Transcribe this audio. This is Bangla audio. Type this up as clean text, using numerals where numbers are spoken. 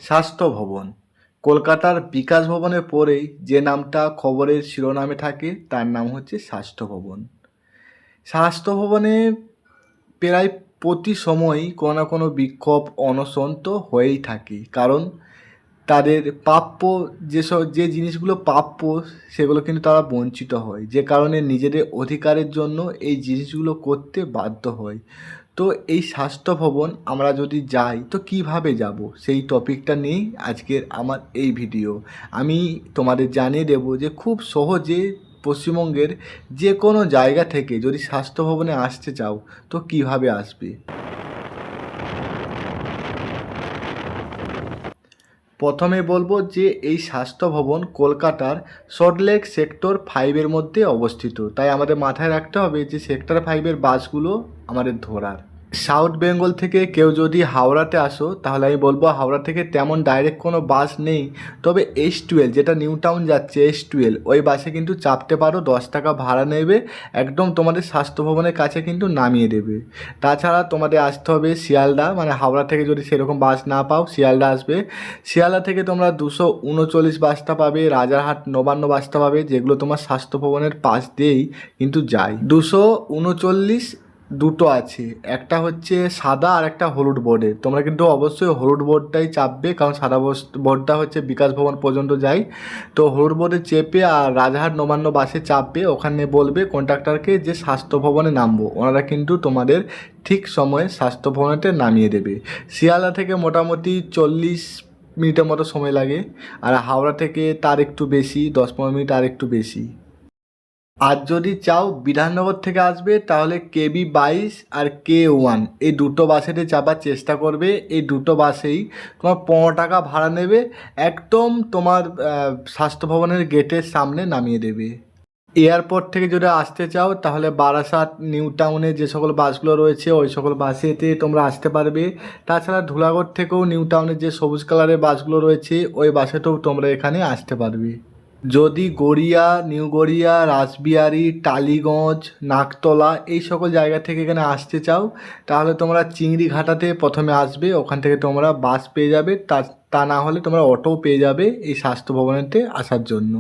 স্বাস্থ্য ভবন কলকাতার বিকাশ ভবনের পরেই যে নামটা খবরের শিরোনামে থাকে তার নাম হচ্ছে স্বাস্থ্য ভবন। স্বাস্থ্য ভবনে প্রায় প্রতি সময়ই কোনো না কোনো বিক্ষোভ অনশন তো হয়েই থাকে, কারণ তাদের প্রাপ্য যে জিনিসগুলো প্রাপ্য সেগুলো কিন্তু তারা বঞ্চিত হয়, যে কারণে নিজেদের অধিকারের জন্য এই জিনিসগুলো করতে বাধ্য হয়। তো এই স্বাস্থ্য ভবন আমরা যদি যাই তো কিভাবে যাব, সেই টপিকটা নিয়েই আজকের আমার এই ভিডিও। আমি তোমাদের জানিয়ে দেব যে খুব সহজে পশ্চিমবঙ্গের যে কোনো জায়গা থেকে যদি স্বাস্থ্য ভবনে আসতে চাও তো কিভাবে আসবে। প্রথমে বলবো যে এই স্বাস্থ্য ভবন কলকাতার সল্টলেক সেক্টর 5-এর মধ্যে অবস্থিত, তাই আমাদের মাথায় রাখতে হবে যে সেক্টর 5-এর বাসগুলো আমাদের ধরার। সাউথ বেঙ্গল থেকে কেউ যদি হাওড়াতে আসো তাহলে আমি বলবো হাওড়া থেকে তেমন ডাইরেক্ট কোনো বাস নেই, তবে S12 যেটা নিউ টাউন যাচ্ছে S12 ওই বাসে কিন্তু চাপতে পারো, 10 টাকা ভাড়া নেবে, একদম তোমাদের স্বাস্থ্য ভবনের কাছে কিন্তু নামিয়ে দেবে। তাছাড়া তোমাদের আসতে হবে শিয়ালদা, মানে হাওড়া থেকে যদি সেরকম বাস না পাও শিয়ালদা আসবে। শিয়ালদা থেকে তোমরা 239 বাসটা পাবে, রাজারহাট নবান্ন বাসটা পাবে, যেগুলো তোমার স্বাস্থ্য ভবনের পাশ দিয়েই কিন্তু যায়। 239 দুটো আছে, একটা হচ্ছে সাদা আর একটা হলুদ বোর্ডের। তোমরা কিন্তু অবশ্যই হলুদ বোর্ডটাই চাপবে, কারণ সাদা বোর্ডটা হচ্ছে বিকাশ ভবন পর্যন্ত যায়। তো হলুদ বোর্ডে চেপে আর রাজারহাট নবান্ন বাসে চাপবে, ওখানে বলবে কন্ডাক্টরকে যে স্বাস্থ্য ভবনে নামবো, ওনারা কিন্তু তোমাদের ঠিক সময়ে স্বাস্থ্য ভবনেতে নামিয়ে দেবে। শিয়ালদা থেকে মোটামুটি 40 মিনিটের মতো সময় লাগে, আর হাওড়া থেকে তার একটু বেশি, 10-15 মিনিট আর একটু বেশি। আর যদি চাও বিধাননগর থেকে আসবে তাহলে KB22 আর K1 এই দুটো বাসেতে চাপার চেষ্টা করবে। এই দুটো বাসেই তোমার 15 টাকা ভাড়া নেবে, একদম তোমার স্বাস্থ্য ভবনের গেটের সামনে নামিয়ে দেবে। এয়ারপোর্ট থেকে যদি আসতে চাও তাহলে বারাসাত নিউ টাউনে যে সকল বাসগুলো রয়েছে ওই সকল বাসেতে তোমরা আসতে পারবে। তাছাড়া ধুলাগড় থেকেও নিউ টাউনের যে সবুজ কালারের বাসগুলো রয়েছে ওই বাসেতেও তোমরা এখানে আসতে পারবে। যদি গড়িয়া, নিউ গড়িয়া, রাসবিহারী, টালিগঞ্জ, নাকতলা এই সকল জায়গা থেকে এখানে আসতে চাও তাহলে তোমরা চিংড়িঘাটাতে প্রথমে আসবে, ওখান থেকে তোমরা বাস পেয়ে যাবে, তা না হলে তোমরা অটোও পেয়ে যাবে এই স্বাস্থ্য ভবনেতে আসার জন্য।